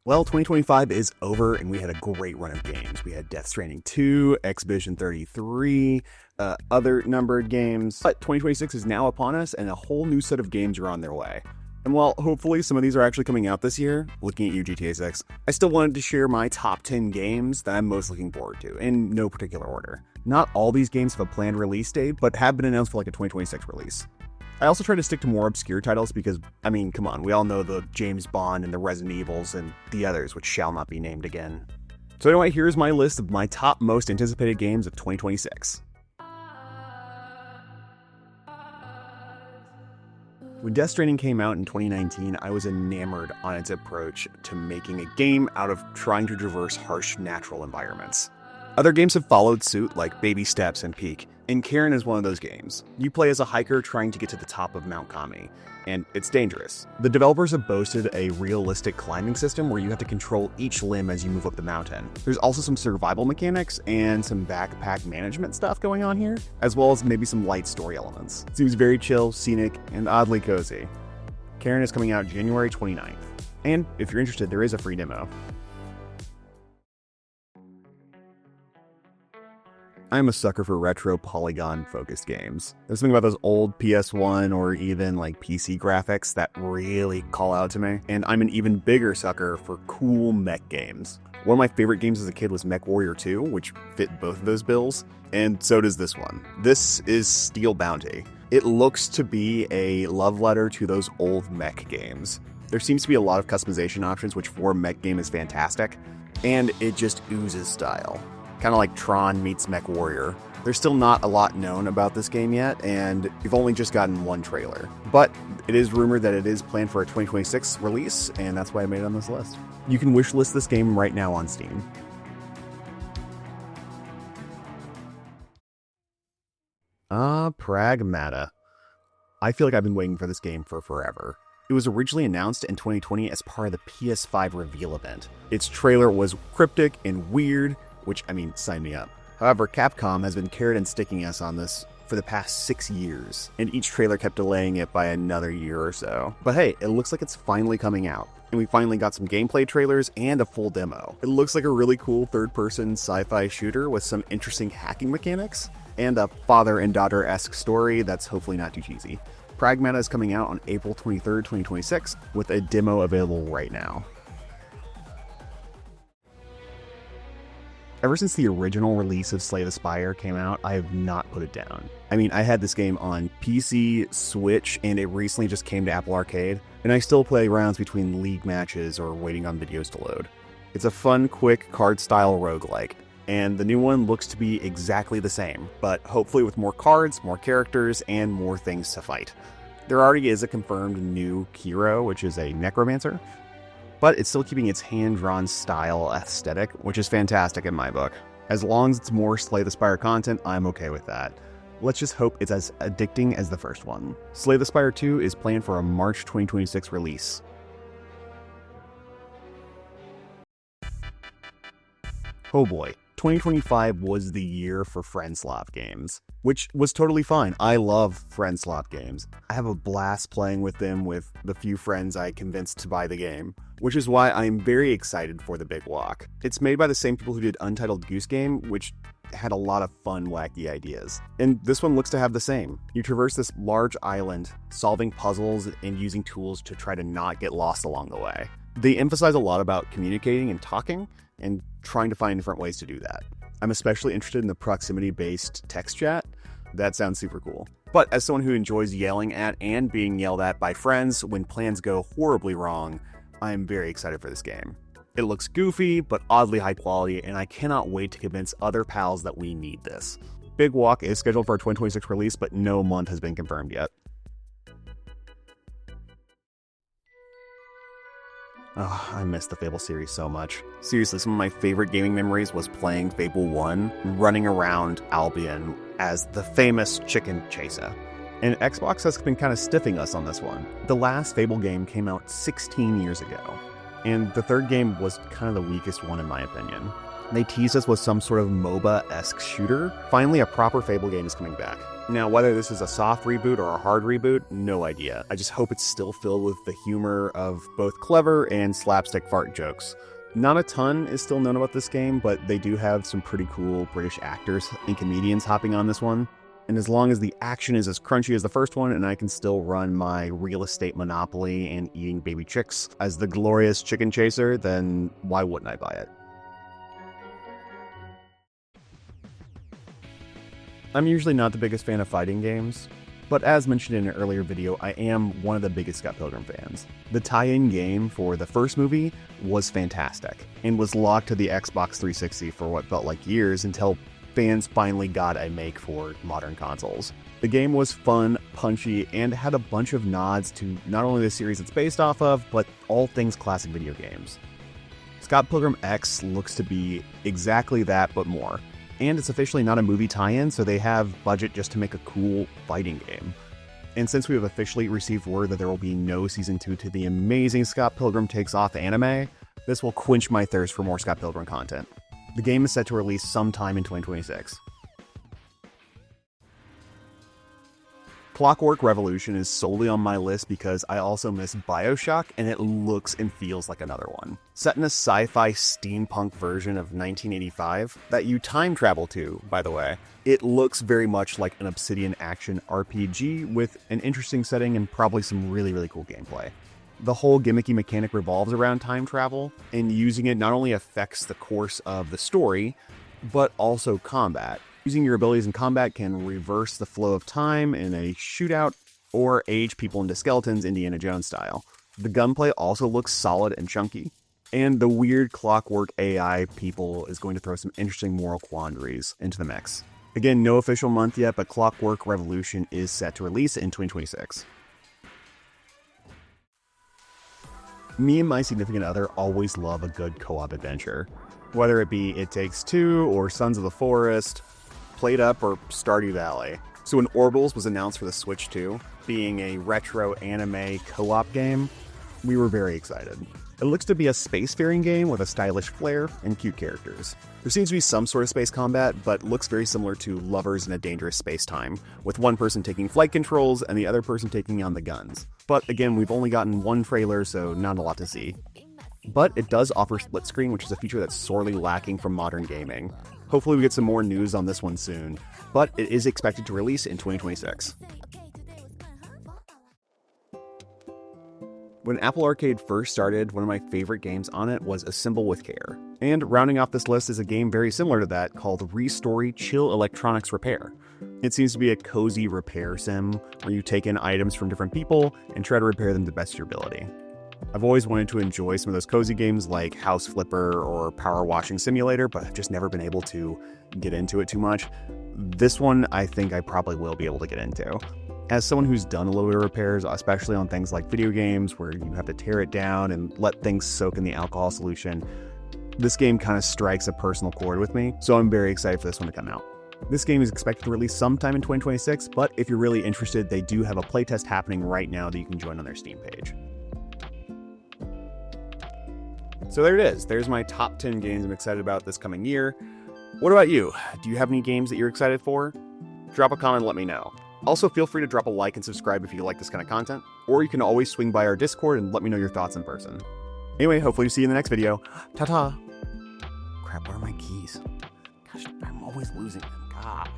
Well, 2025 is over, and we had a great run of games. We had Death Stranding 2, Expedition 33, other numbered games. But 2026 is now upon us, and a whole new set of games are on their way. And while hopefully some of these are actually coming out this year, looking at you, GTA 6, I still wanted to share my top 10 games that I'm most looking forward to, in no particular order. Not all these games have a planned release date, but have been announced for like a 2026 release. I also try to stick to more obscure titles because, I mean, come on, we all know the James Bond and the Resident Evils and the others, which shall not be named again. So anyway, here's my list of my top most anticipated games of 2026. When Death Stranding came out in 2019, I was enamored on its approach to making a game out of trying to traverse harsh natural environments. Other games have followed suit, like Baby Steps and Peak, and Karen is one of those games. You play as a hiker trying to get to the top of Mount Kami, and it's dangerous. The developers have boasted a realistic climbing system where you have to control each limb as you move up the mountain. There's also some survival mechanics and some backpack management stuff going on here, as well as maybe some light story elements. It seems very chill, scenic, and oddly cozy. Karen is coming out January 29th, and if you're interested, there is a free demo. I'm a sucker for retro polygon-focused games. There's something about those old PS1 or even like PC graphics that really call out to me, and I'm an even bigger sucker for cool mech games. One of my favorite games as a kid was MechWarrior 2, which fit both of those bills, and so does this one. This is Steel Bounty. It looks to be a love letter to those old mech games. There seems to be a lot of customization options, which for a mech game is fantastic, and it just oozes style. Kind of like Tron meets MechWarrior. There's still not a lot known about this game yet, and we've only just gotten one trailer. But it is rumored that it is planned for a 2026 release, and that's why I made it on this list. You can wishlist this game right now on Steam. Pragmata. I feel like I've been waiting for this game for forever. It was originally announced in 2020 as part of the PS5 reveal event. Its trailer was cryptic and weird, which, I mean, sign me up. However, Capcom has been carrot and sticking us on this for the past 6 years, and each trailer kept delaying it by another year or so. But hey, it looks like it's finally coming out, and we finally got some gameplay trailers and a full demo. It looks like a really cool third-person sci-fi shooter with some interesting hacking mechanics, and a father and daughter-esque story that's hopefully not too cheesy. Pragmata is coming out on April 23rd, 2026, with a demo available right now. Ever since the original release of Slay the Spire came out, I have not put it down. I mean, I had this game on PC, Switch, and it recently just came to Apple Arcade, and I still play rounds between league matches or waiting on videos to load. It's a fun, quick, card-style roguelike, and the new one looks to be exactly the same, but hopefully with more cards, more characters, and more things to fight. There already is a confirmed new hero, which is a necromancer, but it's still keeping its hand-drawn style aesthetic, which is fantastic in my book. As long as it's more Slay the Spire content, I'm okay with that. Let's just hope it's as addicting as the first one. Slay the Spire 2 is planned for a March 2026 release. Oh boy, 2025 was the year for friend-slop games, which was totally fine. I love friend-slop games. I have a blast playing with them with the few friends I convinced to buy the game, which is why I'm very excited for The Big Walk. It's made by the same people who did Untitled Goose Game, which had a lot of fun, wacky ideas. And this one looks to have the same. You traverse this large island, solving puzzles and using tools to try to not get lost along the way. They emphasize a lot about communicating and talking, and trying to find different ways to do that. I'm especially interested in the proximity-based text chat. That sounds super cool. But as someone who enjoys yelling at and being yelled at by friends when plans go horribly wrong, I'm very excited for this game. It looks goofy, but oddly high quality, and I cannot wait to convince other pals that we need this. Big Walk is scheduled for a 2026 release, but no month has been confirmed yet. Oh, I miss the Fable series so much. Seriously, some of my favorite gaming memories was playing Fable 1, running around Albion as the famous Chicken Chaser. And Xbox has been kind of stiffing us on this one. The last Fable game came out 16 years ago, and the third game was kind of the weakest one in my opinion. They teased us with some sort of MOBA-esque shooter. Finally, a proper Fable game is coming back. Now, whether this is a soft reboot or a hard reboot, no idea. I just hope it's still filled with the humor of both clever and slapstick fart jokes. Not a ton is still known about this game, but they do have some pretty cool British actors and comedians hopping on this one. And as long as the action is as crunchy as the first one and I can still run my real estate monopoly and eating baby chicks as the glorious chicken chaser, then why wouldn't I buy it? I'm usually not the biggest fan of fighting games, but as mentioned in an earlier video, I am one of the biggest Scott Pilgrim fans. The tie-in game for the first movie was fantastic, and was locked to the Xbox 360 for what felt like years until fans finally got a make for modern consoles. The game was fun, punchy, and had a bunch of nods to not only the series it's based off of, but all things classic video games. Scott Pilgrim X looks to be exactly that, but more. And it's officially not a movie tie-in, so they have budget just to make a cool fighting game. And since we have officially received word that there will be no Season 2 to the amazing Scott Pilgrim Takes Off anime, this will quench my thirst for more Scott Pilgrim content. The game is set to release sometime in 2026. Clockwork Revolution is solely on my list because I also miss BioShock, and it looks and feels like another one. Set in a sci-fi steampunk version of 1985 that you time travel to, by the way, it looks very much like an Obsidian action RPG with an interesting setting and probably some really cool gameplay. The whole gimmicky mechanic revolves around time travel, and using it not only affects the course of the story, but also combat. Using your abilities in combat can reverse the flow of time in a shootout or age people into skeletons Indiana Jones style. The gunplay also looks solid and chunky. And the weird Clockwork AI people is going to throw some interesting moral quandaries into the mix. Again, no official month yet, but Clockwork Revolution is set to release in 2026. Me and my significant other always love a good co-op adventure. Whether it be It Takes Two or Sons of the Forest, Played Up, or Stardew Valley. So when Orbals was announced for the Switch 2, being a retro anime co-op game, we were very excited. It looks to be a spacefaring game with a stylish flair and cute characters. There seems to be some sort of space combat, but looks very similar to Lovers in a Dangerous Space-Time, with one person taking flight controls and the other person taking on the guns. But again, we've only gotten one trailer, so not a lot to see. But it does offer split screen, which is a feature that's sorely lacking from modern gaming. Hopefully we get some more news on this one soon, but it is expected to release in 2026. When Apple Arcade first started, one of my favorite games on it was Assemble with Care. And rounding off this list is a game very similar to that called Restory Chill Electronics Repair. It seems to be a cozy repair sim where you take in items from different people and try to repair them to the best of your ability. I've always wanted to enjoy some of those cozy games like House Flipper or Power Washing Simulator, but I've just never been able to get into it too much. This one I think I probably will be able to get into. As someone who's done a little bit of repairs, especially on things like video games where you have to tear it down and let things soak in the alcohol solution, this game kind of strikes a personal chord with me, so I'm very excited for this one to come out. This game is expected to release sometime in 2026, but if you're really interested, they do have a playtest happening right now that you can join on their Steam page. So there it is. There's my top 10 games I'm excited about this coming year. What about you? Do you have any games that you're excited for? Drop a comment and let me know. Also, feel free to drop a like and subscribe if you like this kind of content, or you can always swing by our Discord and let me know your thoughts in person. Anyway, hopefully see you in the next video. Ta-ta! Crap, where are my keys? Gosh, I'm always losing them. God.